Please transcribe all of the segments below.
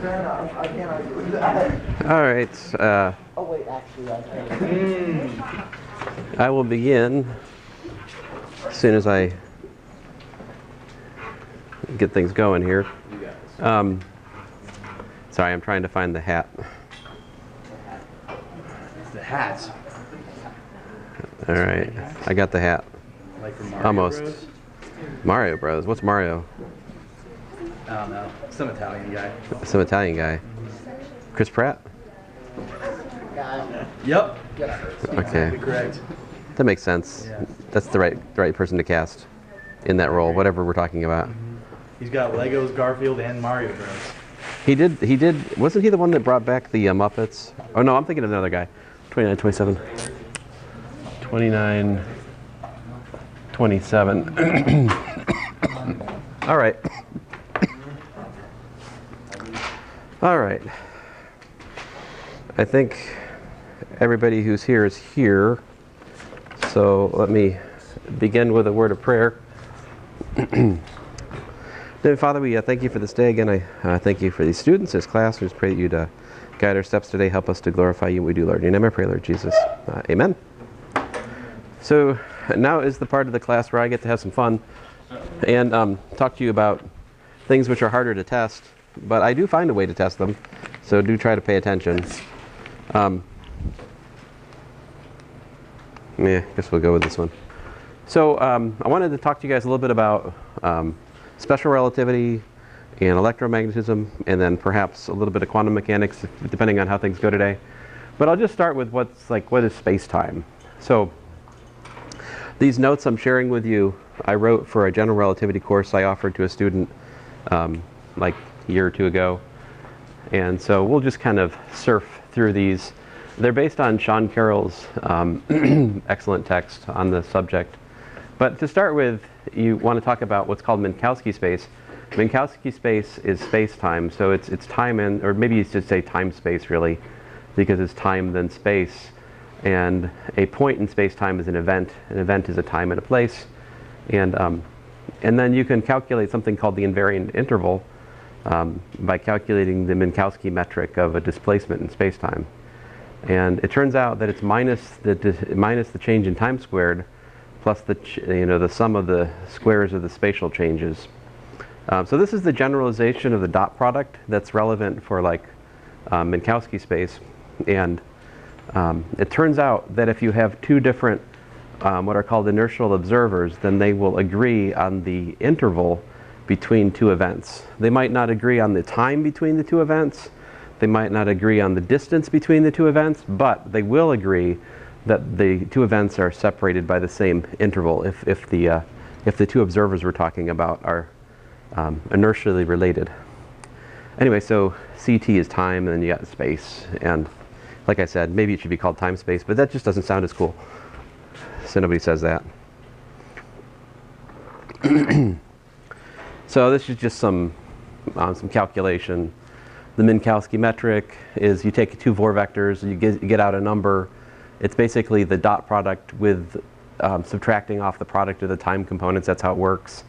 Fair enough. I can't argue with that. All right. Oh wait, actually, I can. I will begin as soon as I get things going here. Sorry, I'm trying to find the hat. The hat. All right, I got the hat. Like from Mario Almost. Bros? Mario Bros. What's Mario? I don't know. Some Italian guy. Some Italian guy. Chris Pratt? Yep. Okay. Correct. That makes sense. Yeah. That's the right person to cast in that role, whatever we're talking about. He's got Legos, Garfield, and Mario Bros. He did, wasn't he the one that brought back the Muppets? Oh no, I'm thinking of another guy. 29, 27. 29, 27. All right. All right. I think everybody who's here is here. So let me begin with a word of prayer. Then, Father, we thank you for this day again. I thank you for these students, this class. We just pray that you'd guide our steps today. Help us to glorify you. We do, Lord. In your name I pray, Lord Jesus. Amen. So now is the part of the class where I get to have some fun and talk to you about things which are harder to test. But I do find a way to test them, so do try to pay attention. Yeah, I guess we'll go with this one. So I wanted to talk to you guys a little bit about special relativity and electromagnetism, and then perhaps a little bit of quantum mechanics, depending on how things go today. But I'll just start with what is space-time. So these notes I'm sharing with you, I wrote for a general relativity course I offered to a student like a year or two ago. And so we'll just kind of surf through these. They're based on Sean Carroll's excellent text on the subject. But to start with, you want to talk about what's called Minkowski space. Minkowski space is space-time, so it's time in, or maybe you should say time-space really, because it's time then space. And a point in space-time is an event. An event is a time and a place. And then you can calculate something called the invariant interval by calculating the Minkowski metric of a displacement in space-time. And it turns out that it's minus the change in time squared plus the sum of the squares of the spatial changes. So this is the generalization of the dot product that's relevant for Minkowski space. And it turns out that if you have two different what are called inertial observers, then they will agree on the interval between two events. They might not agree on the time between the two events. They might not agree on the distance between the two events, but they will agree that the two events are separated by the same interval if the two observers we're talking about are inertially related. Anyway, so CT is time, and then you got space. And like I said, maybe it should be called time-space, but that just doesn't sound as cool. So nobody says that. So this is just some calculation. The Minkowski metric is you take two Bohr vectors, you get out a number. It's basically the dot product with subtracting off the product of the time components. That's how it works.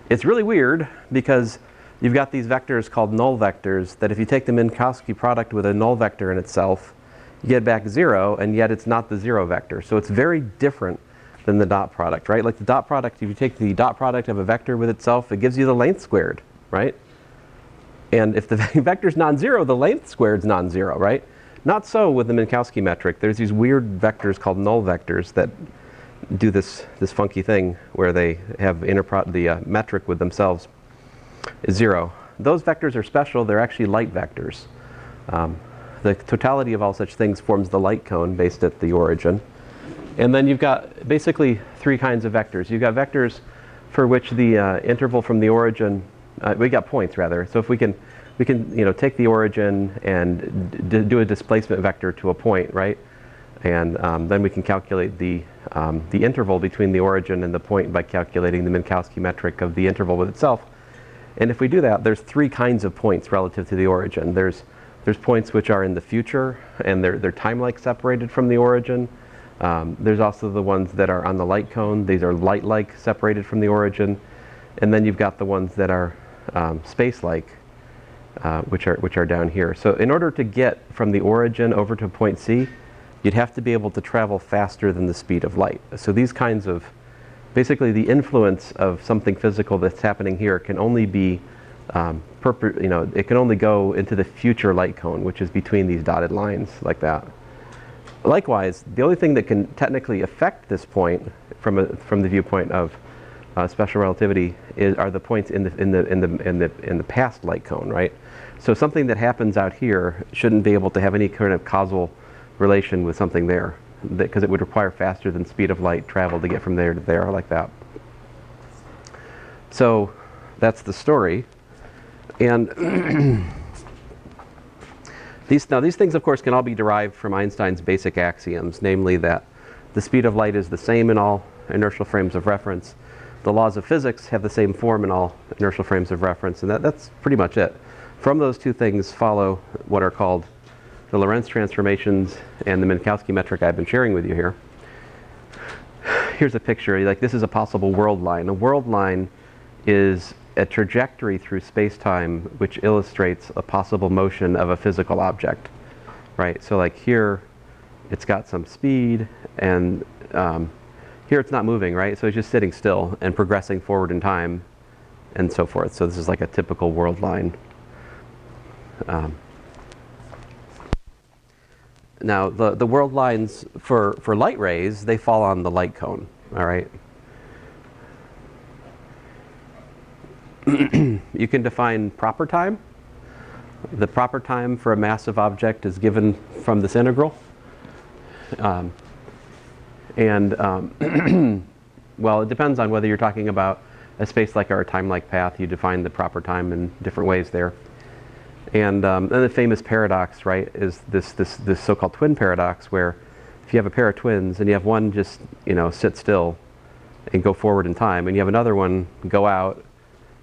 It's really weird because you've got these vectors called null vectors that if you take the Minkowski product with a null vector in itself, you get back 0, and yet it's not the 0 vector. So it's very different than the dot product, right? Like the dot product, if you take the dot product of a vector with itself, it gives you the length squared, right? And if the vector's non-zero, the length squared is non-zero, right? Not so with the Minkowski metric. There's these weird vectors called null vectors that do this funky thing where they have the metric with themselves is 0. Those vectors are special. They're actually light vectors. The totality of all such things forms the light cone based at the origin. And then you've got basically three kinds of vectors. You've got vectors for which the interval from the origin, we got points rather. So if we can take the origin and do a displacement vector to a point, right? And then we can calculate the interval between the origin and the point by calculating the Minkowski metric of the interval with itself. And if we do that, there's three kinds of points relative to the origin. There's points which are in the future, and they're time-like separated from the origin. There's also the ones that are on the light cone. These are light-like separated from the origin. And then you've got the ones that are space-like, which are down here. So in order to get from the origin over to point C, you'd have to be able to travel faster than the speed of light. So these kinds of, basically the influence of something physical that's happening here can only be, it can only go into the future light cone, which is between these dotted lines like that. Likewise, the only thing that can technically affect this point from the viewpoint of special relativity are the points in the past light cone, right? So something that happens out here shouldn't be able to have any kind of causal relation with something there, because it would require faster than speed of light travel to get from there to there like that. So that's the story. And these things, of course, can all be derived from Einstein's basic axioms, namely that the speed of light is the same in all inertial frames of reference. The laws of physics have the same form in all inertial frames of reference, and that's pretty much it. From those two things follow what are called the Lorentz transformations and the Minkowski metric I've been sharing with you here. Here's a picture. Like, this is a possible world line. A world line is a trajectory through space-time which illustrates a possible motion of a physical object, right? So like here, it's got some speed, and here it's not moving, right? So it's just sitting still and progressing forward in time and so forth. So this is like a typical world line. Now, the world lines for light rays, they fall on the light cone, all right? You can define proper time. The proper time for a massive object is given from this integral. Well, it depends on whether you're talking about a space-like or a time-like path. You define the proper time in different ways there. And then the famous paradox, right, is this so-called twin paradox, where if you have a pair of twins and you have one just, sit still and go forward in time, and you have another one go out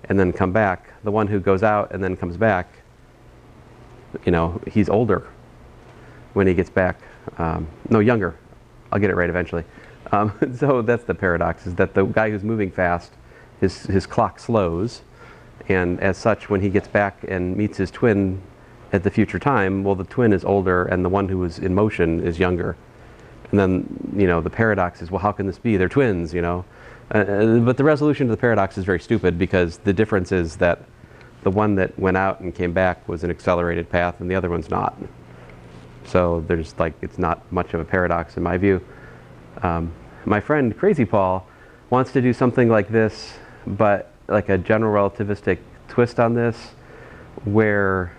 and then come back, the one who goes out and then comes back, he's older when he gets back. No, younger. I'll get it right eventually. So that's the paradox, is that the guy who's moving fast, his clock slows, and as such, when he gets back and meets his twin at the future time, well, the twin is older and the one who was in motion is younger. And then, the paradox is, well, how can this be? They're twins, But the resolution to the paradox is very stupid, because the difference is that the one that went out and came back was an accelerated path and the other one's not. So there's it's not much of a paradox in my view. My friend Crazy Paul wants to do something like this, but like a general relativistic twist on this, where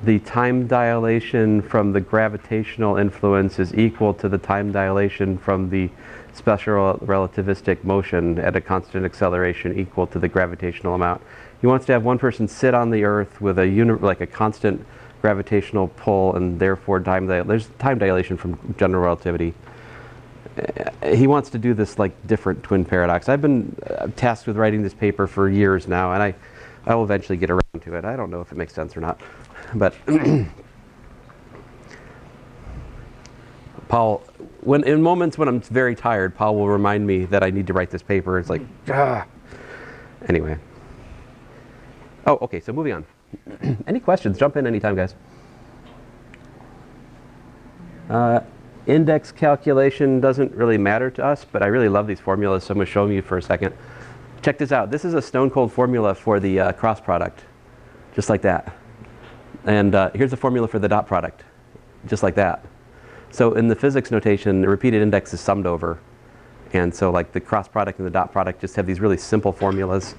the time dilation from the gravitational influence is equal to the time dilation from the special relativistic motion at a constant acceleration equal to the gravitational amount. He wants to have one person sit on the Earth with a constant gravitational pull, and therefore there's time dilation from general relativity. He wants to do this different twin paradox. I've been tasked with writing this paper for years now, and I will eventually get around to it. I don't know if it makes sense or not, but Paul, in moments when I'm very tired, Paul will remind me that I need to write this paper. It's like, Anyway. Oh, okay, so moving on. Any questions? Jump in anytime, guys. Index calculation doesn't really matter to us, but I really love these formulas, so I'm going to show them you for a second. Check this out. This is a stone-cold formula for the cross product, just like that. And here's the formula for the dot product, just like that. So in the physics notation, the repeated index is summed over. And so the cross product and the dot product just have these really simple formulas.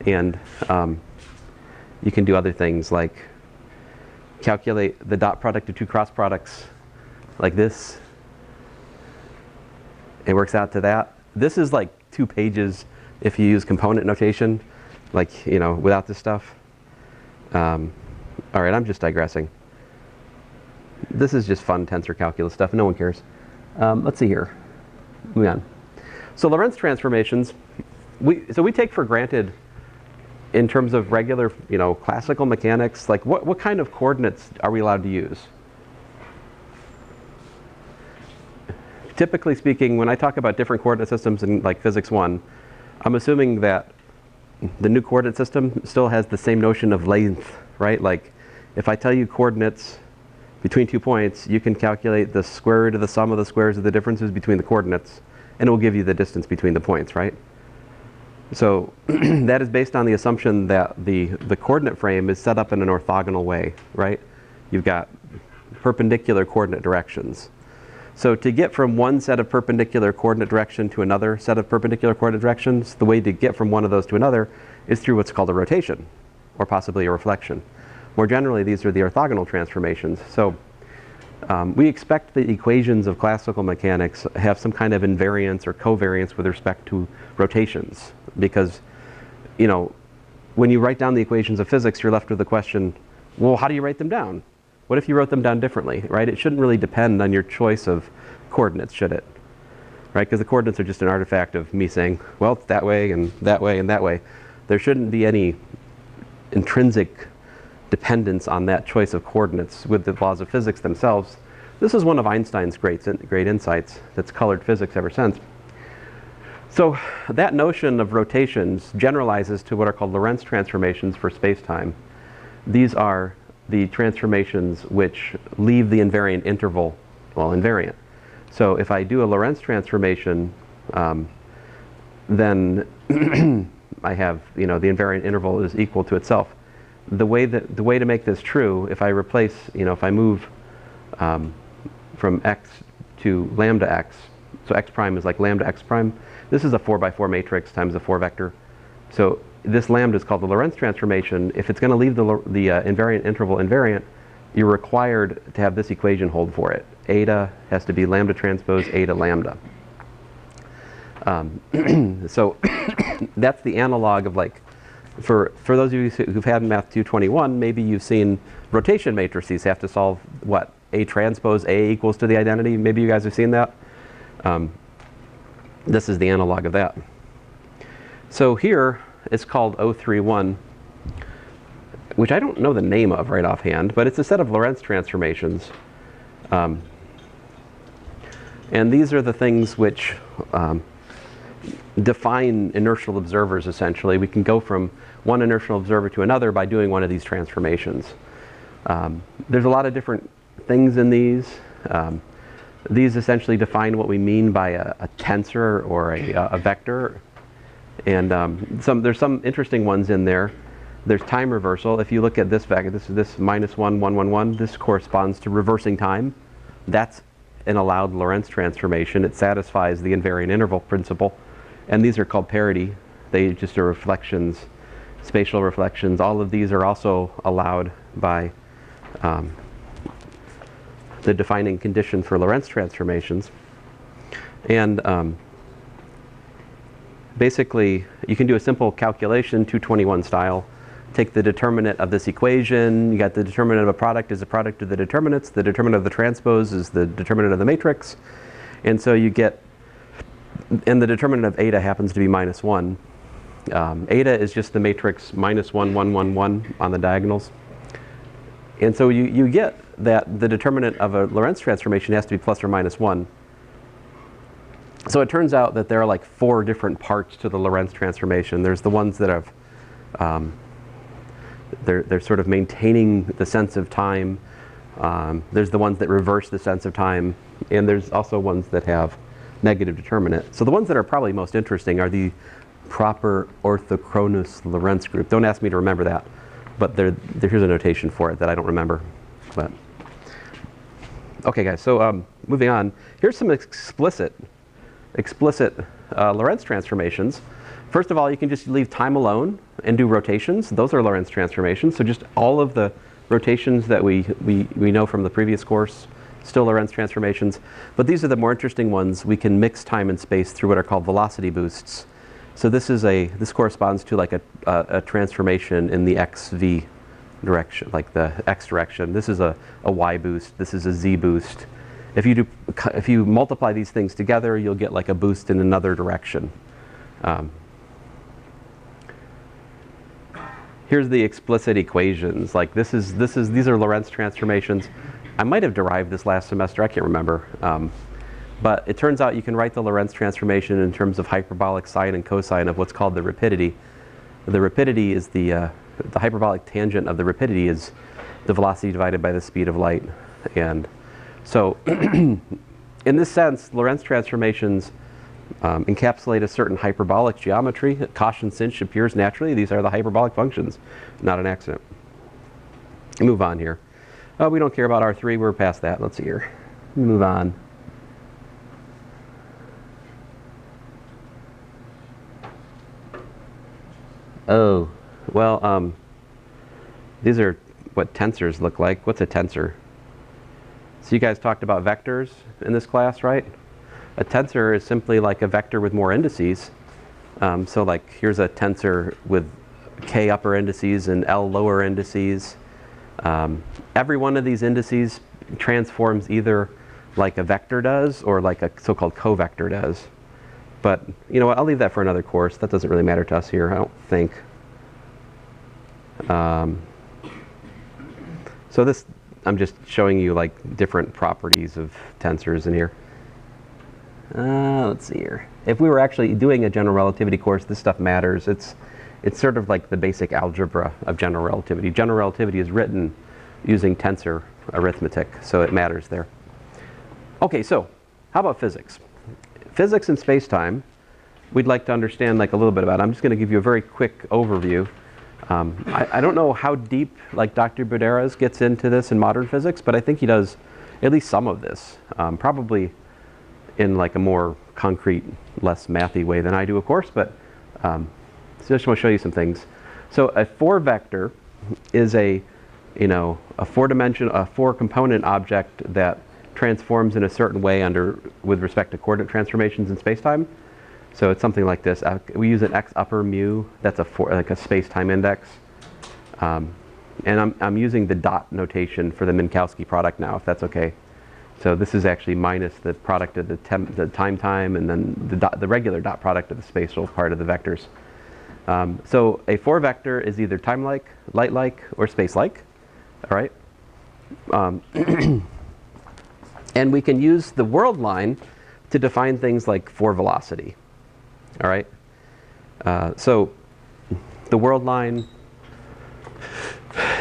And you can do other things like calculate the dot product of two cross products like this. It works out to that. This is 2 pages if you use component notation, without this stuff. All right, I'm just digressing. This is just fun tensor calculus stuff. No one cares. Let's see here. Moving on. So Lorentz transformations, we take for granted in terms of regular, classical mechanics, what kind of coordinates are we allowed to use? Typically speaking, when I talk about different coordinate systems in Physics 1, I'm assuming that the new coordinate system still has the same notion of length, right? Like if I tell you coordinates between 2 points, you can calculate the square root of the sum of the squares of the differences between the coordinates, and it will give you the distance between the points, right? So that is based on the assumption that the coordinate frame is set up in an orthogonal way, right? You've got perpendicular coordinate directions. So to get from one set of perpendicular coordinate direction to another set of perpendicular coordinate directions, the way to get from one of those to another is through what's called a rotation, or possibly a reflection. More generally, these are the orthogonal transformations. So we expect the equations of classical mechanics have some kind of invariance or covariance with respect to rotations. Because, you know, when you write down the equations of physics, you're left with the question, well, how do you write them down? What if you wrote them down differently, right? It shouldn't really depend on your choice of coordinates, should it? Right? Because the coordinates are just an artifact of me saying, well, it's that way and that way and that way. There shouldn't be any intrinsic dependence on that choice of coordinates with the laws of physics themselves. This is one of Einstein's great insights that's colored physics ever since. So that notion of rotations generalizes to what are called Lorentz transformations for space-time. These are the transformations which leave the invariant interval, well, invariant. So if I do a Lorentz transformation, then I have, you know, the invariant interval is equal to itself. The way to make this true, if I replace, you know, if I move from x to lambda x, so x prime is like lambda x prime. This is a 4x4 matrix times a 4 vector. So this lambda is called the Lorentz transformation. If it's going to leave the invariant interval invariant, you're required to have this equation hold for it. Eta has to be lambda transpose eta lambda. So that's the analog of, like, for those of you who've had Math 221, maybe you've seen rotation matrices have to solve what? A transpose A equals to the identity. Maybe you guys have seen that. This is the analog of that. So here it's called 031, which I don't know the name of right offhand, but it's a set of Lorentz transformations. And these are the things which define inertial observers, essentially. We can go from one inertial observer to another by doing one of these transformations. There's a lot of different things in these. These essentially define what we mean by a tensor or a vector. And there's some interesting ones in there. There's time reversal. If you look at this vector, this minus 1, 1, 1, 1, this corresponds to reversing time. That's an allowed Lorentz transformation. It satisfies the invariant interval principle. And these are called parity. They just are reflections, spatial reflections. All of these are also allowed by the defining condition for Lorentz transformations. And basically, you can do a simple calculation, 221 style. Take the determinant of this equation. You got the determinant of a product is a product of the determinants. The determinant of the transpose is the determinant of the matrix. And so you get, and the determinant of eta happens to be minus 1. Eta is just the matrix minus 1, 1, 1, 1 on the diagonals. And so you get that the determinant of a Lorentz transformation has to be plus or minus 1. So it turns out that there are like 4 different parts to the Lorentz transformation. There's the ones that have, they're sort of maintaining the sense of time. There's the ones that reverse the sense of time. And there's also ones that have negative determinant. So the ones that are probably most interesting are the proper orthochronous Lorentz group. Don't ask me to remember that. But here's a notation for it that I don't remember. But okay, guys, so moving on. Here's some explicit Lorentz transformations. First of all, you can just leave time alone and do rotations. Those are Lorentz transformations. So just all of the rotations that we know from the previous course, still Lorentz transformations. But these are the more interesting ones. We can mix time and space through what are called velocity boosts. So this corresponds to like a transformation in the xv direction, like the x direction. This is a y boost. This is a z boost. If you multiply these things together, you'll get like a boost in another direction. Here's the explicit equations. Like these are Lorentz transformations. I might have derived this last semester. I can't remember. But it turns out you can write the Lorentz transformation in terms of hyperbolic sine and cosine of what's called the rapidity. the rapidity is the hyperbolic tangent of the rapidity is the velocity divided by the speed of light. And so in this sense, Lorentz transformations encapsulate a certain hyperbolic geometry. Cauchy sinh appears naturally. These are the hyperbolic functions, not an accident. Move on here. We don't care about R3. We're past that. Let's see here. Move on. Oh, well, these are what tensors look like. What's a tensor? So you guys talked about vectors in this class, right? A tensor is simply like a vector with more indices. So like here's a tensor with k upper indices and l lower indices. Every one of these indices transforms either like a vector does or like a so-called covector does. But you know what, I'll leave that for another course. That doesn't really matter to us here, I don't think. So this, I'm just showing you like different properties of tensors in here. Let's see here. If we were actually doing a general relativity course, this stuff matters. It's sort of like the basic algebra of general relativity. General relativity is written using tensor arithmetic, so it matters there. Okay, so how about physics? Physics in space-time, we'd like to understand like a little bit about. I'm just going to give you a very quick overview. I don't know how deep like Dr. Buderas gets into this in modern physics, but I think he does at least some of this, probably in like a more concrete, less mathy way than I do, of course, but so I just want to show you some things. So a 4-vector is a four-component object that transforms in a certain way with respect to coordinate transformations in space-time. So it's something like this. We use an x upper mu. That's like a space-time index. And I'm using the dot notation for the Minkowski product now, if that's okay. So this is actually minus the product of the time, and then the regular dot product of the spatial part of the vectors. So a 4-vector is either time-like, light-like, or space-like. All right. And we can use the world line to define things like 4 velocity. All right. So the world line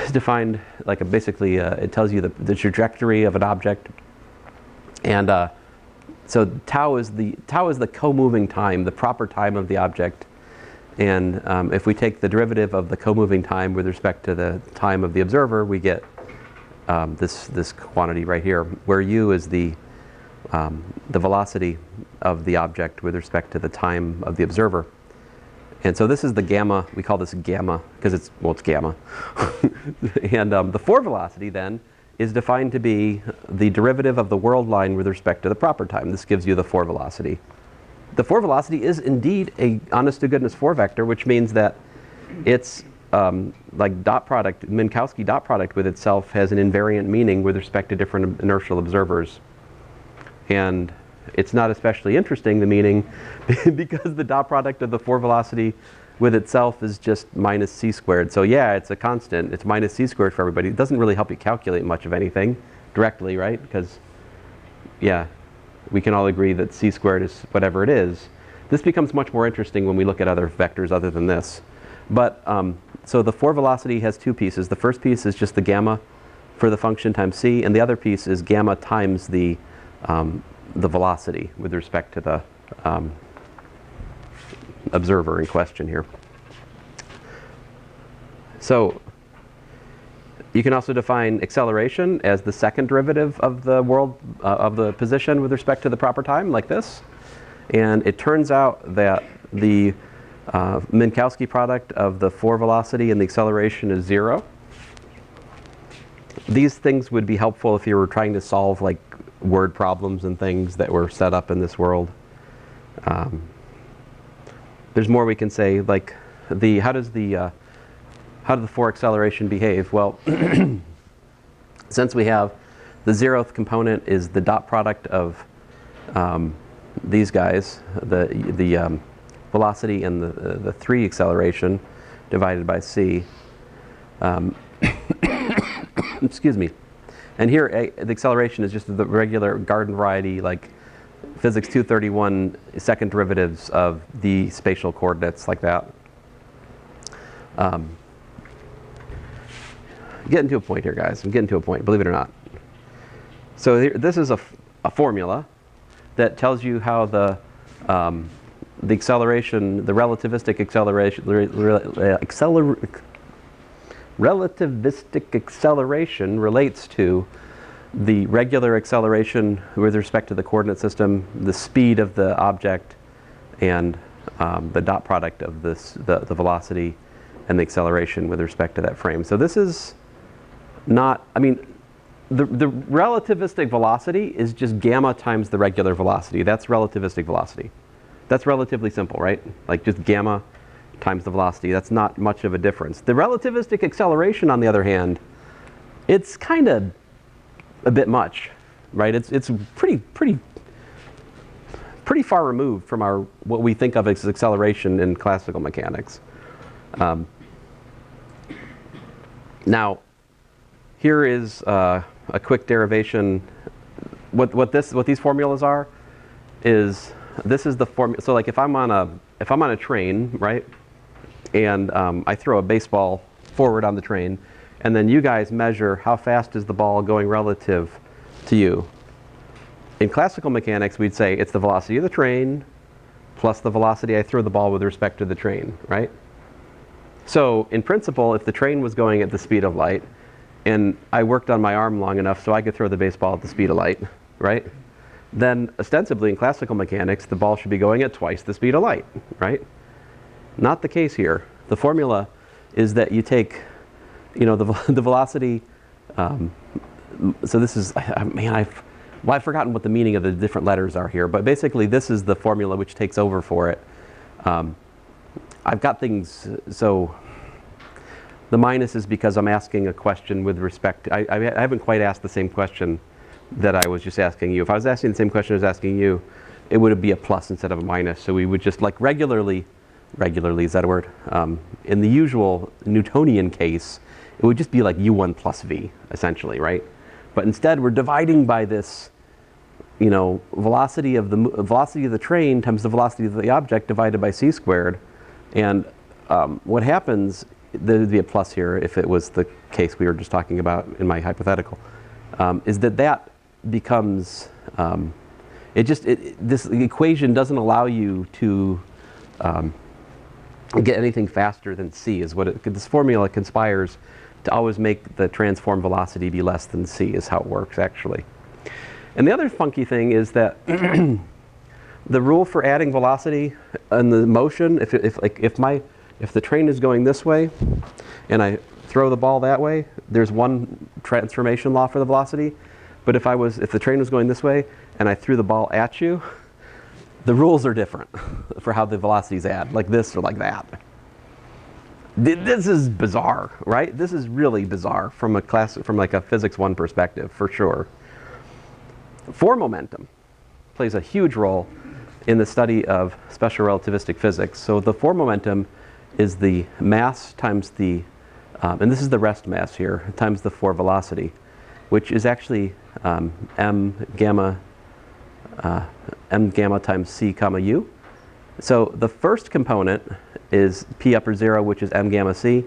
is defined like basically it tells you the trajectory of an object, and so tau is the co-moving time, the proper time of the object. And if we take the derivative of the co-moving time with respect to the time of the observer, we get this quantity right here, where u is the velocity of the object with respect to the time of the observer. And so this is the gamma. We call this gamma because it's gamma. And the 4 velocity then is defined to be the derivative of the world line with respect to the proper time. This gives you the 4 velocity. The 4 velocity is indeed a honest-to-goodness 4-vector, which means that it's like dot product, Minkowski dot product with itself has an invariant meaning with respect to different inertial observers. And it's not especially interesting, the meaning, because the dot product of the 4 velocity with itself is just minus c squared. So yeah, it's a constant. It's minus c squared for everybody. It doesn't really help you calculate much of anything directly, right? Because, yeah, we can all agree that c squared is whatever it is. This becomes much more interesting when we look at other vectors other than this. But, so the 4 velocity has 2 pieces. The first piece is just the gamma for the function times c, and the other piece is gamma times the velocity with respect to the observer in question here. So you can also define acceleration as the second derivative of the of the position with respect to the proper time, like this. And it turns out that the Minkowski product of the 4 velocity and the acceleration is 0. These things would be helpful if you were trying to solve like word problems and things that were set up in this world. There's more we can say, like how does the 4 acceleration behave? Well, since we have the 0th component is the dot product of these guys, the velocity and the 3 acceleration divided by c. Excuse me. And here, the acceleration is just the regular garden variety, like physics 231 second derivatives of the spatial coordinates, like that. Getting to a point here, guys. I'm getting to a point, believe it or not. So this is a formula that tells you how the acceleration, the relativistic acceleration, relativistic acceleration relates to the regular acceleration with respect to the coordinate system, the speed of the object, and the dot product of the velocity and the acceleration with respect to that frame. So this is not, I mean, the relativistic velocity is just gamma times the regular velocity. That's relativistic velocity. That's relatively simple, right? Like just gamma times the velocity. That's not much of a difference. The relativistic acceleration, on the other hand, it's kind of a bit much, right? It's pretty far removed from what we think of as acceleration in classical mechanics. Now, here is a quick derivation. What these formulas are is this is the formula. So like if I'm on a train, right, and I throw a baseball forward on the train, and then you guys measure how fast is the ball going relative to you. In classical mechanics, we'd say it's the velocity of the train plus the velocity I throw the ball with respect to the train, right? So in principle, if the train was going at the speed of light, and I worked on my arm long enough so I could throw the baseball at the speed of light, right? Then ostensibly in classical mechanics, the ball should be going at twice the speed of light, right? Not the case here. The formula is that you take, you know, the velocity. So this is, man, I've forgotten what the meaning of the different letters are here, but basically this is the formula which takes over for it. I've got things, so the minus is because I'm asking a question with respect to, I haven't quite asked the same question that I was just asking you. If I was asking the same question I was asking you, it would be a plus instead of a minus. So we would just like regularly, is that a word? In the usual Newtonian case, it would just be like u1 plus v, essentially, right? But instead we're dividing by this, you know, velocity of the train times the velocity of the object divided by c squared. And what happens, there'd be a plus here if it was the case we were just talking about in my hypothetical, is that becomes, this equation doesn't allow you to get anything faster than c, is what this formula conspires to always make the transform velocity be less than c, is how it works actually. And the other funky thing is that the rule for adding velocity and the motion, if the train is going this way and I throw the ball that way, there's one transformation law for the velocity. But if the train was going this way and I threw the ball at you, the rules are different for how the velocities add, like this or like that. This is bizarre, right? This is really bizarre from like a physics 1 perspective, for sure. Form momentum plays a huge role in the study of special relativistic physics. So the form momentum is the mass times the, and this is the rest mass here, times the form velocity, which is actually m gamma times c comma u. So the first component is p upper 0, which is m gamma c,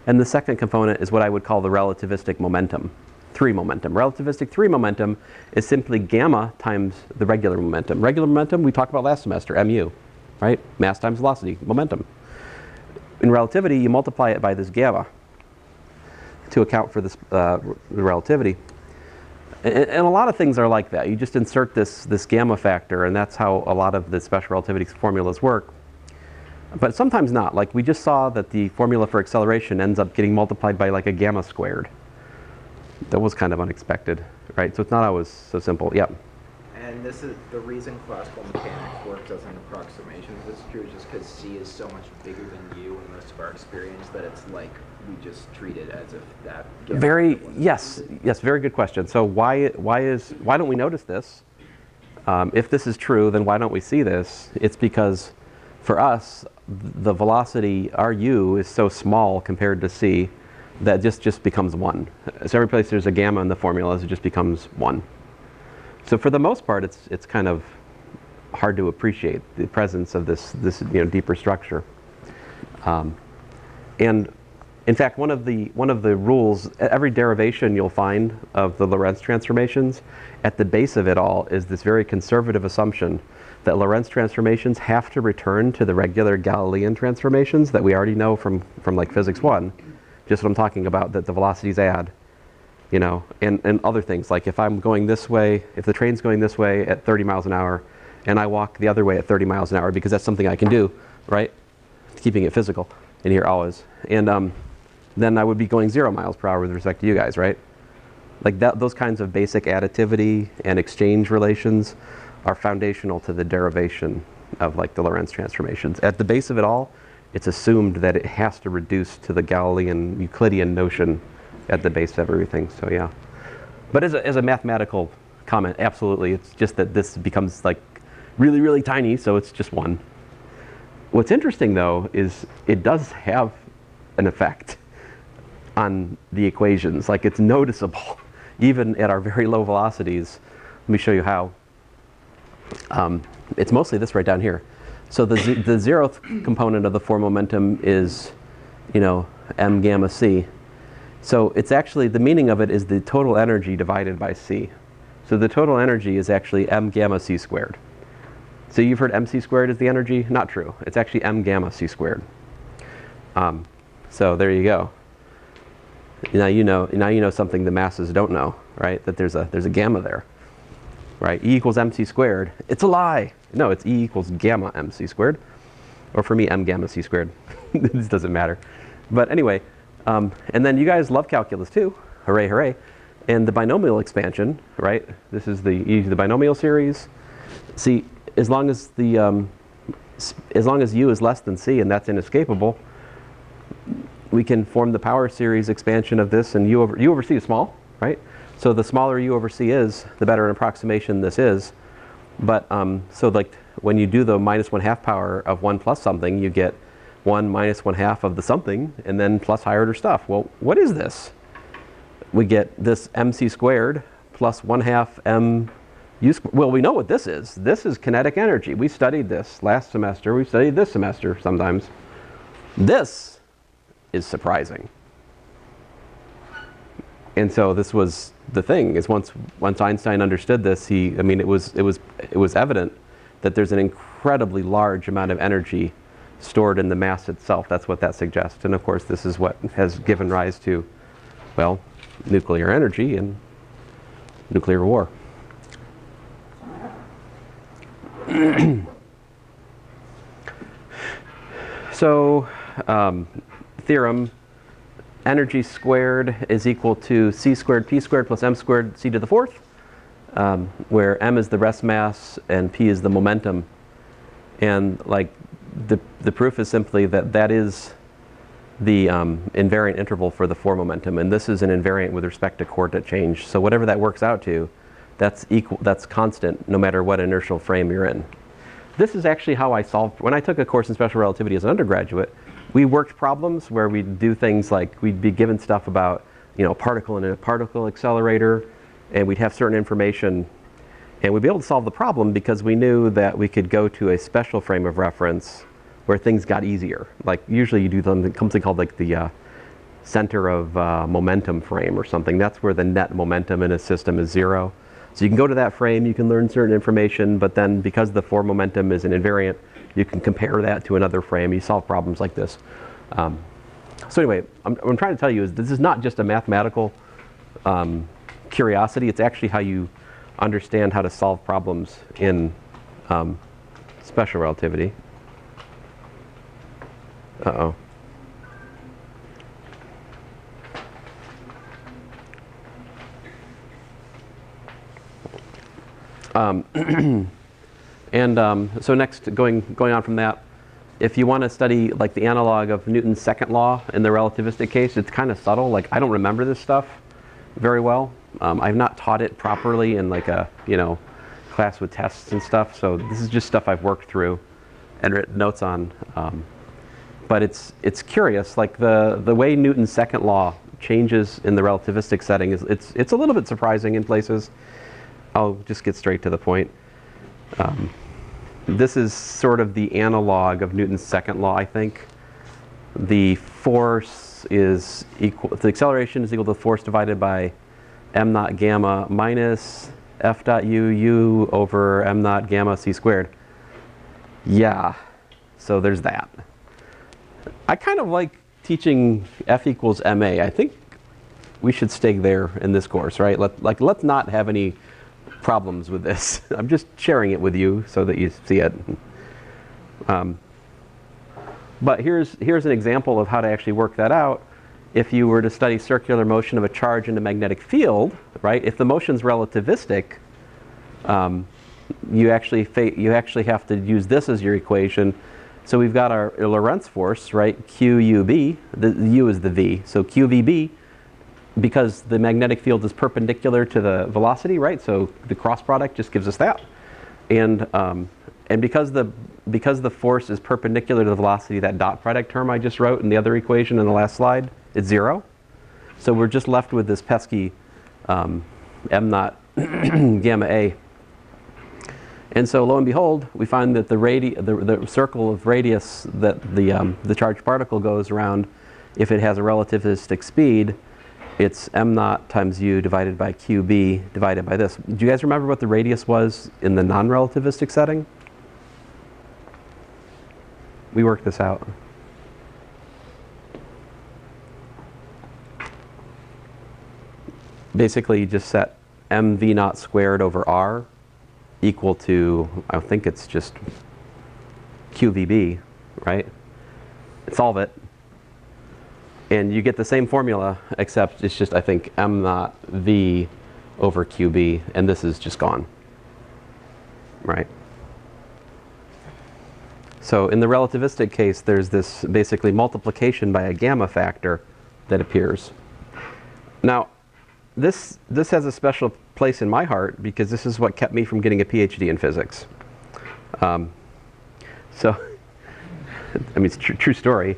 and the second component is what I would call the relativistic momentum, 3 momentum. Relativistic 3 momentum is simply gamma times the regular momentum. Regular momentum we talked about last semester, mu, right? Mass times velocity, momentum. In relativity, you multiply it by this gamma to account for this relativity. And a lot of things are like that. You just insert this gamma factor, and that's how a lot of the special relativity formulas work. But sometimes not. Like we just saw that the formula for acceleration ends up getting multiplied by like a gamma squared. That was kind of unexpected, right? So it's not always so simple. Yep. And this is the reason classical mechanics works as an approximation of this is true, just because c is so much bigger than u in most of our experience that it's like we just treat it as if that. Yes, very good question. So why don't we notice this? If this is true, then why don't we see this? It's because for us, the velocity RU is so small compared to c that just becomes 1. So every place there's a gamma in the formulas, it just becomes 1. So for the most part, it's kind of hard to appreciate the presence of this deeper structure. And in fact, one of the rules, every derivation you'll find of the Lorentz transformations, at the base of it all is this very conservative assumption that Lorentz transformations have to return to the regular Galilean transformations that we already know from like physics 1, just what I'm talking about, that the velocities add, you know, and other things. Like if I'm going this way, if the train's going this way at 30 miles an hour, and I walk the other way at 30 miles an hour, because that's something I can do, right? Keeping it physical in here always. And then I would be going 0 miles per hour with respect to you guys, right? Like that, those kinds of basic additivity and exchange relations are foundational to the derivation of like the Lorentz transformations. At the base of it all, it's assumed that it has to reduce to the Galilean Euclidean notion at the base of everything, so yeah. But as a mathematical comment, absolutely, it's just that this becomes like really, really tiny, so it's just 1. What's interesting though is it does have an effect on the equations. Like it's noticeable, even at our very low velocities. Let me show you how. It's mostly this right down here. So the 0th component of the form momentum is, you know, m gamma c. So it's actually, the meaning of it is the total energy divided by c. So the total energy is actually m gamma c squared. So you've heard mc squared is the energy? Not true. It's actually m gamma c squared. So there you go. Now you know something the masses don't know, right? That there's a gamma there, right? E equals mc squared. It's a lie. No, it's E equals gamma mc squared, or for me, m gamma c squared. This doesn't matter. But anyway, and then you guys love calculus too. Hooray, hooray! And the binomial expansion, right? This is the binomial series. See, as long as u is less than c, and that's inescapable, we can form the power series expansion of this, and u over c is small, right? So the smaller u over c is, the better an approximation this is. But so like when you do the minus 1/2 power of 1 plus something, you get 1 minus 1/2 of the something, and then plus higher order stuff. Well, what is this? We get this mc squared plus 1/2 m u squared. Well, we know what this is. This is kinetic energy. We studied this last semester. We studied this semester sometimes. This is surprising. And so this was the thing, is once Einstein understood this, it was evident that there's an incredibly large amount of energy stored in the mass itself. That's what that suggests. And of course, this is what has given rise to, well, nuclear energy and nuclear war. So, theorem, energy squared is equal to c squared p squared plus m squared c to the 4th, where m is the rest mass and p is the momentum. And like the proof is simply that is the invariant interval for the form momentum, and this is an invariant with respect to coordinate change. So whatever that works out to, that's constant no matter what inertial frame you're in. This is actually how I solved, when I took a course in special relativity as an undergraduate, we worked problems where we'd do things like we'd be given stuff about, you know, particle in a particle accelerator, and we'd have certain information, and we'd be able to solve the problem because we knew that we could go to a special frame of reference where things got easier. Like usually you do something called like the center of momentum frame or something. That's where the net momentum in a system is 0. So you can go to that frame, you can learn certain information, but then because the form momentum is an invariant, you can compare that to another frame. You solve problems like this. So anyway, what I'm trying to tell you is this is not just a mathematical curiosity. It's actually how you understand how to solve problems in special relativity. Uh-oh. So next, going on from that, if you want to study like the analog of Newton's second law in the relativistic case, it's kind of subtle. Like I don't remember this stuff very well. I've not taught it properly in like a class with tests and stuff. So this is just stuff I've worked through and written notes on. But it's curious. Like the way Newton's second law changes in the relativistic setting is it's a little bit surprising in places. I'll just get straight to the point. This is sort of the analog of Newton's second law, I think. the force is equal, the acceleration is equal to the force divided by m naught gamma minus f dot u over m naught gamma c squared. Yeah, so there's that. I kind of like teaching F equals ma. I think we should stay there in this course, right? Let's not have any problems with this. I'm just sharing it with you so that you see it. But here's an example of how to actually work that out. If you were to study circular motion of a charge in a magnetic field, right? If the motion's relativistic, you actually have to use this as your equation. So we've got our Lorentz force, right? QUB, the U is the V. So QVB, because the magnetic field is perpendicular to the velocity, right? So the cross product just gives us that. And because the force is perpendicular to the velocity, that dot product term I just wrote in the other equation in the last slide, it's 0. So we're just left with this pesky m naught gamma A. And so lo and behold, we find that the circle of radius that the charged particle goes around, if it has a relativistic speed, it's m naught times u divided by qb divided by this. Do you guys remember what the radius was in the non-relativistic setting? We worked this out. Basically, you just set mv naught squared over r equal to, I think it's just qvb, right? Solve it. And you get the same formula, except it's just, I think, m naught v over qb, and this is just gone, right? So in the relativistic case, there's this basically multiplication by a gamma factor that appears. Now, this has a special place in my heart because this is what kept me from getting a PhD in physics. So, I mean, it's a true story.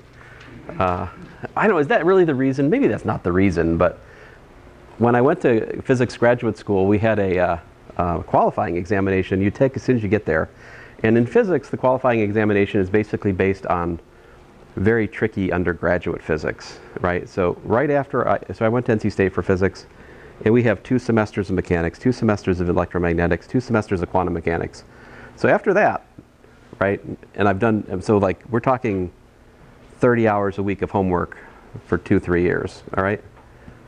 I don't know, is that really the reason? Maybe that's not the reason, but when I went to physics graduate school, we had a qualifying examination you take as soon as you get there. And in physics, the qualifying examination is basically based on very tricky undergraduate physics, right? So right after, I went to NC State for physics, and we have 2 semesters of mechanics, 2 semesters of electromagnetics, 2 semesters of quantum mechanics. So after that, right, and I've done, so like we're talking 30 hours a week of homework for 2-3 years, all right?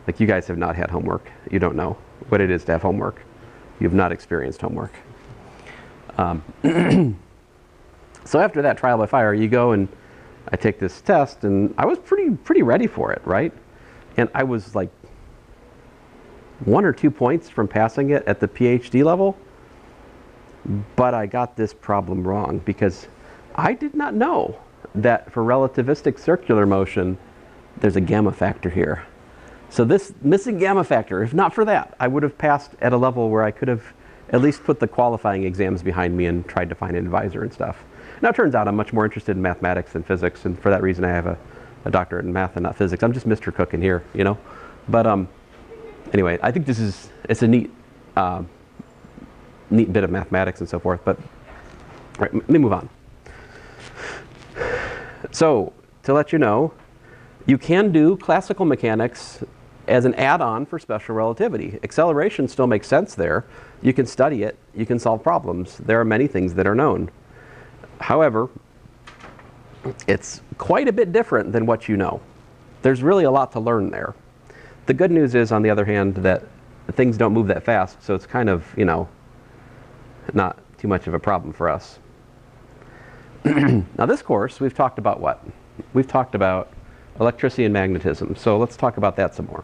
Like you guys have not had homework. You don't know what it is to have homework. You've not experienced homework. So after that trial by fire, you go and I take this test, and I was pretty ready for it, right? And I was like 1 or 2 points from passing it at the PhD level, but I got this problem wrong because I did not know that for relativistic circular motion, there's a gamma factor here. So this missing gamma factor, if not for that, I would have passed at a level where I could have at least put the qualifying exams behind me and tried to find an advisor and stuff. Now it turns out I'm much more interested in mathematics than physics, and for that reason I have a doctorate in math and not physics. I'm just Mr. Cook in here, you know? But anyway, I think it's a neat bit of mathematics and so forth, but all right, let me move on. So, to let you know, you can do classical mechanics as an add-on for special relativity. Acceleration still makes sense there. You can study it. You can solve problems. There are many things that are known. However, it's quite a bit different than what you know. There's really a lot to learn there. The good news is, on the other hand, that things don't move that fast, so it's kind of, you know, not too much of a problem for us. Now this course, we've talked about what? We've talked about electricity and magnetism, so let's talk about that some more.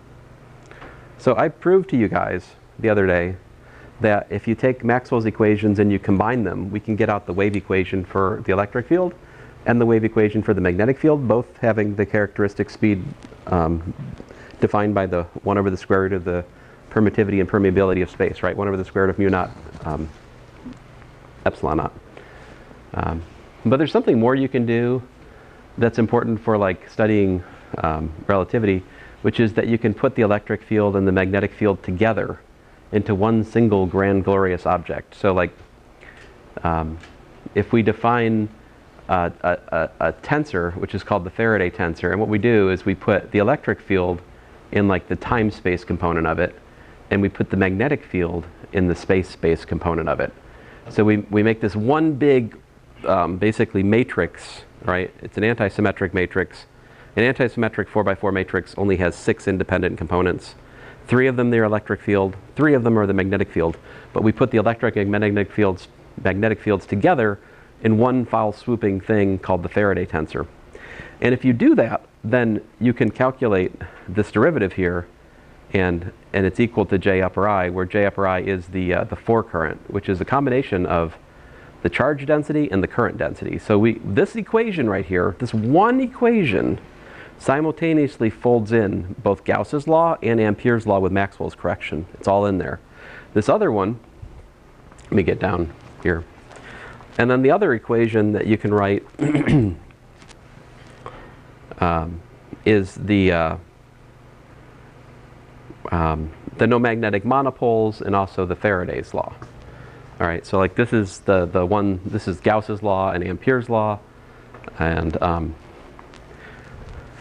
So I proved to you guys the other day that if you take Maxwell's equations and you combine them, we can get out the wave equation for the electric field and the wave equation for the magnetic field, both having the characteristic speed defined by the 1 over the square root of the permittivity and permeability of space, right? 1 over the square root of mu naught epsilon naught. But there's something more you can do that's important for like studying relativity, which is that you can put the electric field and the magnetic field together into one single grand glorious object. So like if we define a tensor, which is called the Faraday tensor. And what we do is we put the electric field in like the time-space component of it, and we put the magnetic field in the space-space component of it. So we make this one big, basically matrix, right? It's an anti-symmetric matrix. An anti-symmetric 4x4 matrix only has 6 independent components. 3 of them the electric field, 3 of them are the magnetic field. But we put the electric and magnetic fields together in one foul swooping thing called the Faraday tensor. And if you do that, then you can calculate this derivative here, and it's equal to J upper I, where J upper I is the forecurrent, which is a combination of the charge density and the current density. So this equation right here, this one equation, simultaneously folds in both Gauss's law and Ampere's law with Maxwell's correction. It's all in there. This other one, let me get down here. And then the other equation that you can write is the no magnetic monopoles and also the Faraday's law. All right, so like this is the one, this is Gauss's law and Ampere's law. And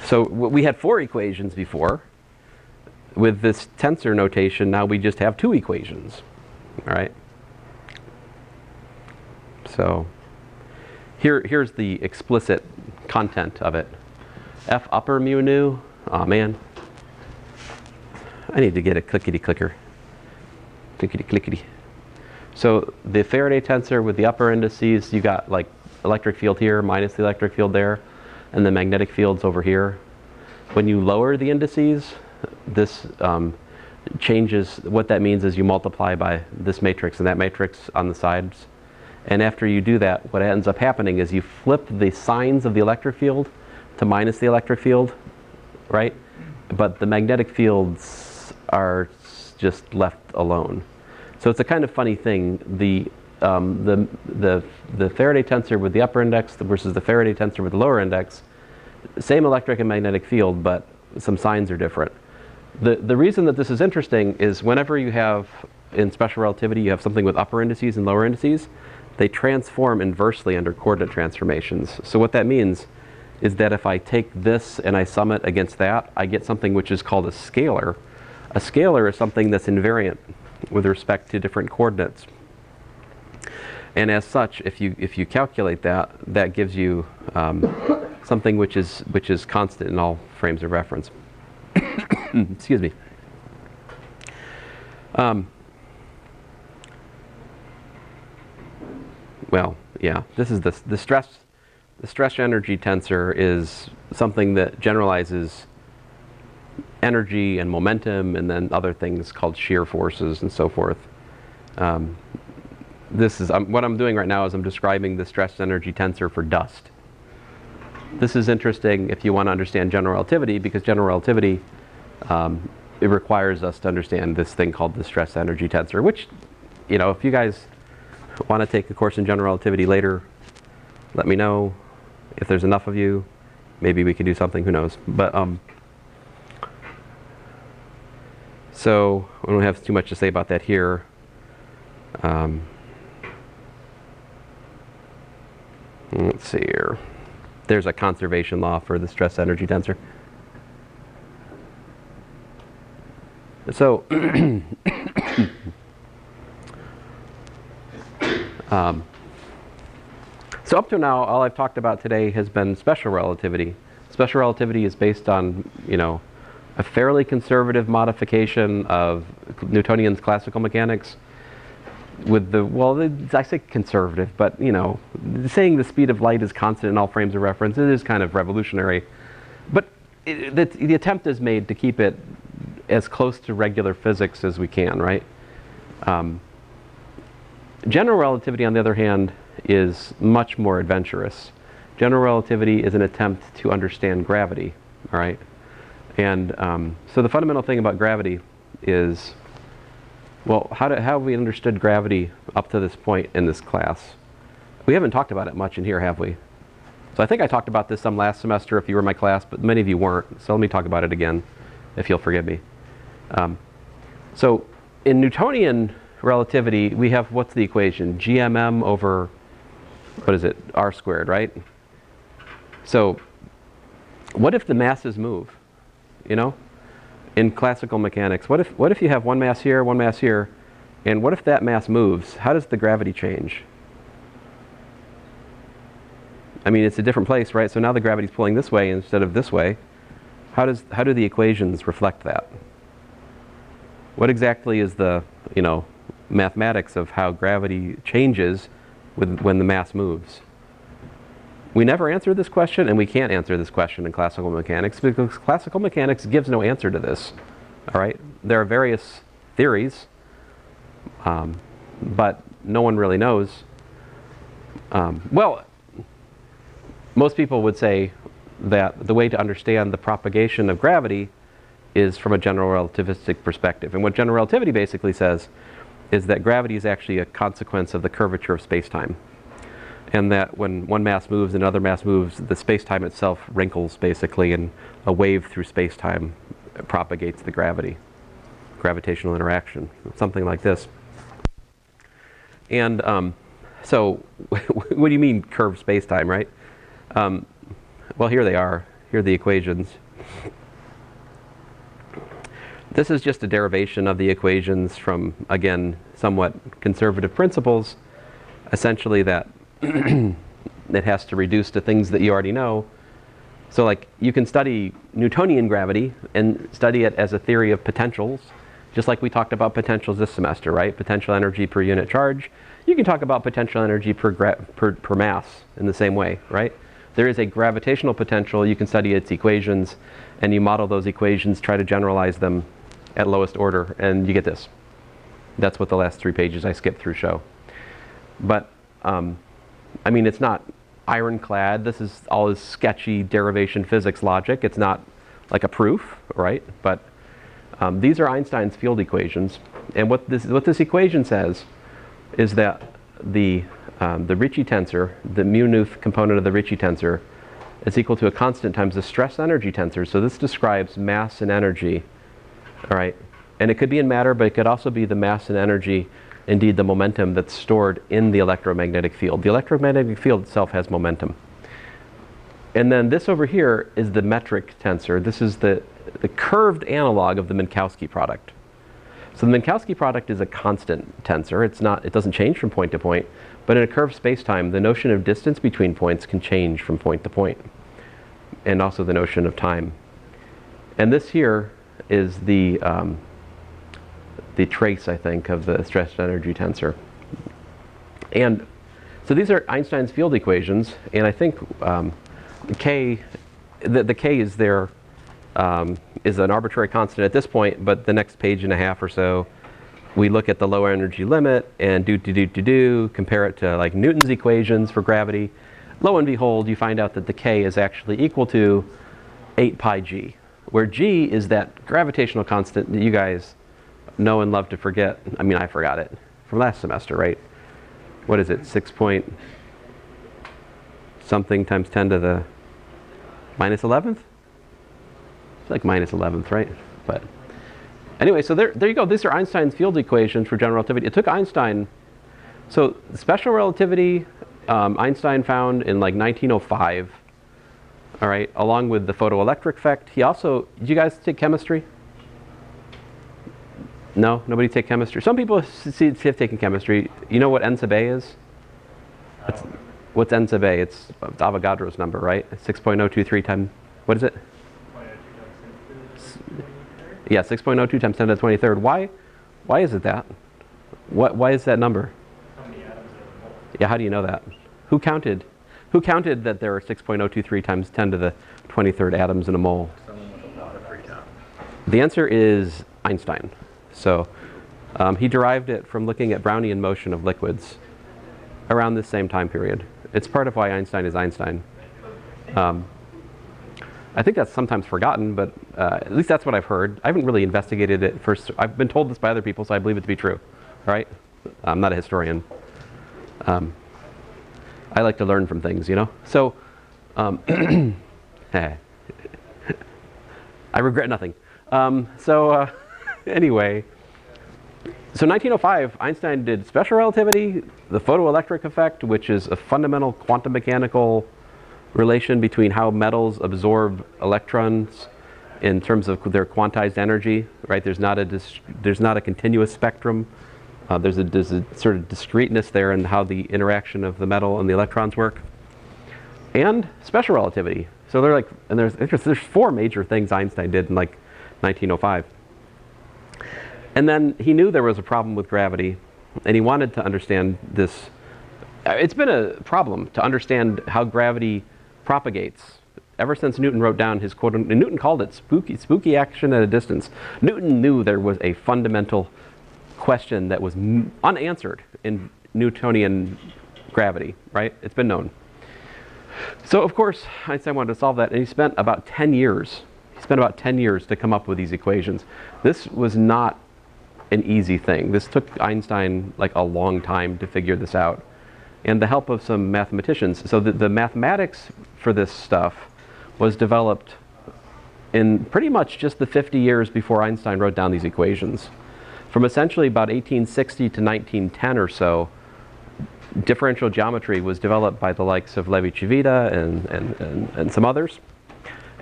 so we had 4 equations before. With this tensor notation, now we just have 2 equations. All right. So here's the explicit content of it. F upper mu nu. Oh man, I need to get a clickety clicker. Clickety clickety. So the Faraday tensor with the upper indices, you got like electric field here minus the electric field there, and the magnetic fields over here. When you lower the indices, this changes. What that means is you multiply by this matrix and that matrix on the sides. And after you do that, what ends up happening is you flip the signs of the electric field to minus the electric field, right? But the magnetic fields are just left alone. So it's a kind of funny thing. The Faraday tensor with the upper index versus the Faraday tensor with the lower index, same electric and magnetic field, but some signs are different. The reason that this is interesting is whenever you have, in special relativity, you have something with upper indices and lower indices, they transform inversely under coordinate transformations. So what that means is that if I take this and I sum it against that, I get something which is called a scalar. A scalar is something that's invariant with respect to different coordinates. And as such, if you calculate that, that gives you something which is constant in all frames of reference. Excuse me. Well, yeah, this is the stress energy tensor is something that generalizes energy and momentum and then other things called shear forces and so forth. This is what I'm doing right now is I'm describing the stress energy tensor for dust. This is interesting if you want to understand general relativity, because general relativity it requires us to understand this thing called the stress energy tensor, which, you know, if you guys want to take a course in general relativity later, let me know. If there's enough of you, maybe we could do something, who knows. But so we don't have too much to say about that here. Let's see here. There's a conservation law for the stress energy tensor. So so up to now, all I've talked about today has been special relativity. Special relativity is based on, you know, a fairly conservative modification of Newtonian's classical mechanics with the, well, I say conservative, but, you know, saying the speed of light is constant in all frames of reference, it is kind of revolutionary. But the attempt is made to keep it as close to regular physics as we can, right? General relativity, on the other hand, is much more adventurous. General relativity is an attempt to understand gravity, all right? And so the fundamental thing about gravity is, well, how have we understood gravity up to this point in this class? We haven't talked about it much in here, have we? So I think I talked about this some last semester if you were in my class, but many of you weren't. So let me talk about it again, if you'll forgive me. So in Newtonian relativity, we have, what's the equation? GMM over, what is it, r squared, right? So what if the masses move, you know? In classical mechanics, what if you have one mass here, and what if that mass moves? How does the gravity change? I mean, it's a different place, right? So now the gravity's pulling this way instead of this way. How do the equations reflect that? What exactly is the, you know, mathematics of how gravity changes when the mass moves? We never answer this question, and we can't answer this question in classical mechanics because classical mechanics gives no answer to this. All right? There are various theories, but no one really knows. Well, most people would say that the way to understand the propagation of gravity is from a general relativistic perspective. And what general relativity basically says is that gravity is actually a consequence of the curvature of space-time. And that when one mass moves and another mass moves, the space-time itself wrinkles basically, and a wave through space-time propagates the gravity, gravitational interaction, something like this. And so what do you mean curved space-time, right? Well, here they are. Here are the equations. This is just a derivation of the equations from, again, somewhat conservative principles, essentially that it has to reduce to things that you already know. So like you can study Newtonian gravity and study it as a theory of potentials, just like we talked about potentials this semester, right? Potential energy per unit charge. You can talk about potential energy per mass in the same way, right? There is a gravitational potential. You can study its equations, and you model those equations, try to generalize them at lowest order, and you get this. That's what the last 3 pages I skipped through show. But I mean, it's not ironclad. This is all this sketchy derivation physics logic. It's not like a proof, right? But these are Einstein's field equations. And what this equation says is that the Ricci tensor, the mu-Nuth component of the Ricci tensor, is equal to a constant times the stress energy tensor. So this describes mass and energy, all right? And it could be in matter, but it could also be the mass and energy, indeed the momentum that's stored in the electromagnetic field. The electromagnetic field itself has momentum. And then this over here is the metric tensor. This is the curved analog of the Minkowski product. So the Minkowski product is a constant tensor. It doesn't change from point to point, but in a curved space-time, the notion of distance between points can change from point to point, and also the notion of time. And this here is the trace, I think, of the stress energy tensor. And so these are Einstein's field equations, and I think the K is there, is an arbitrary constant at this point, but the next page and a half or so, we look at the low energy limit and compare it to like Newton's equations for gravity. Lo and behold, you find out that the K is actually equal to 8 pi g, where g is that gravitational constant that you guys know and love to forget. I mean, I forgot it from last semester, right? What is it, 6 point something times 10 to the minus 11th? It's like minus 11th, right? But anyway, so there you go. These are Einstein's field equations for general relativity. It took Einstein, so special relativity, Einstein found in like 1905, all right, along with the photoelectric effect. He also, did you guys take chemistry? No? Nobody take chemistry? Some people have taken chemistry. You know what n sub a is? What's n sub a? It's Avogadro's number, right? 6.023 times, what is it? Yeah, 6.02 times 10 to the 23rd. Why is it that? Why is that number? How many atoms are in a mole? Yeah, how do you know that? Who counted that there are 6.023 times 10 to the 23rd atoms in a mole? Someone with a lot of free time. The answer is Einstein. So he derived it from looking at Brownian motion of liquids around this same time period. It's part of why Einstein is Einstein. I think that's sometimes forgotten, but at least that's what I've heard. I haven't really investigated it first. I've been told this by other people, so I believe it to be true. All right? I'm not a historian. I like to learn from things, you know? So, I regret nothing. Anyway, so 1905, Einstein did special relativity, the photoelectric effect, which is a fundamental quantum mechanical relation between how metals absorb electrons in terms of their quantized energy, right? There's not a continuous spectrum. There's a sort of discreteness there in how the interaction of the metal and the electrons work. And special relativity. So they're like, and there's 4 major things Einstein did in like 1905. And then he knew there was a problem with gravity, and he wanted to understand this. It's been a problem to understand how gravity propagates ever since Newton wrote down his quote, and Newton called it spooky action at a distance. Newton knew there was a fundamental question that was unanswered in Newtonian gravity, right? It's been known. So of course, Einstein wanted to solve that, and he spent about 10 years. He spent about 10 years to come up with these equations. This was not an easy thing. This took Einstein like a long time to figure this out, and the help of some mathematicians. So the mathematics for this stuff was developed in pretty much just the 50 years before Einstein wrote down these equations. From essentially about 1860 to 1910 or so, differential geometry was developed by the likes of Levi-Civita and some others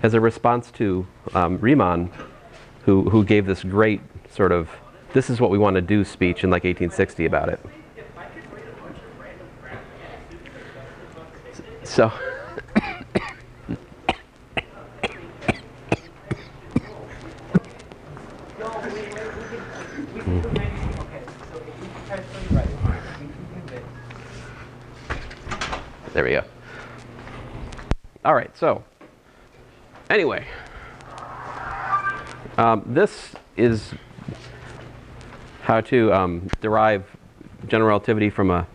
as a response to Riemann, who gave this great sort of, this is what we want to do speech in like 1860 about it. So, there we go. All right, so anyway, this is how to derive general relativity from a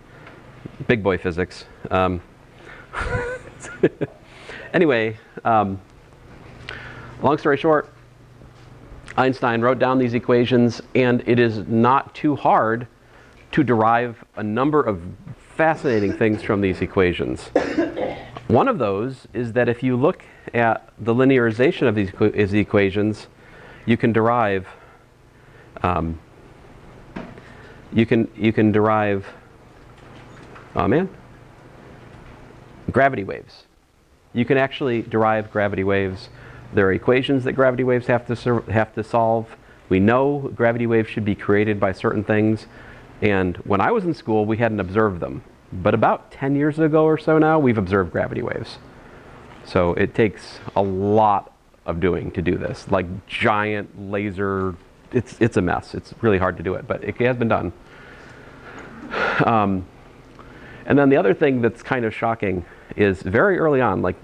big boy physics. Anyway, long story short, Einstein wrote down these equations, and it is not too hard to derive a number of fascinating things from these equations. One of those is that if you look at the linearization of these equations, you can derive gravity waves. You can actually derive gravity waves. There are equations that gravity waves have to solve. We know gravity waves should be created by certain things. And when I was in school, we hadn't observed them. But about 10 years ago or so now, we've observed gravity waves. So it takes a lot of doing to do this. Like giant laser, it's a mess. It's really hard to do it, but it has been done. And then the other thing that's kind of shocking is very early on, like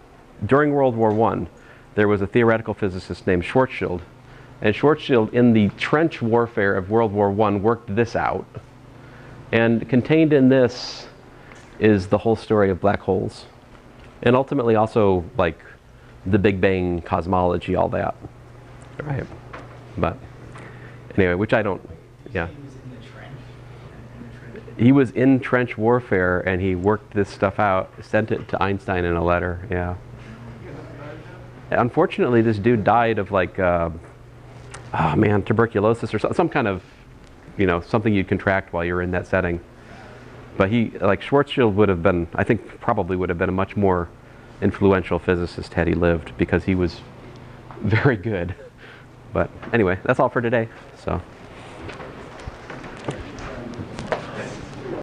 during World War I, there was a theoretical physicist named Schwarzschild. And Schwarzschild, in the trench warfare of World War I, worked this out. And contained in this is the whole story of black holes. And ultimately also like the Big Bang cosmology, all that. Right? But anyway, which I don't, yeah. He was in trench warfare, and he worked this stuff out, sent it to Einstein in a letter, yeah. Unfortunately, this dude died of like, tuberculosis or some kind of, something you'd contract while you're in that setting. But he, like Schwarzschild would have been, I think probably would have been a much more influential physicist had he lived, because he was very good. But anyway, that's all for today, so.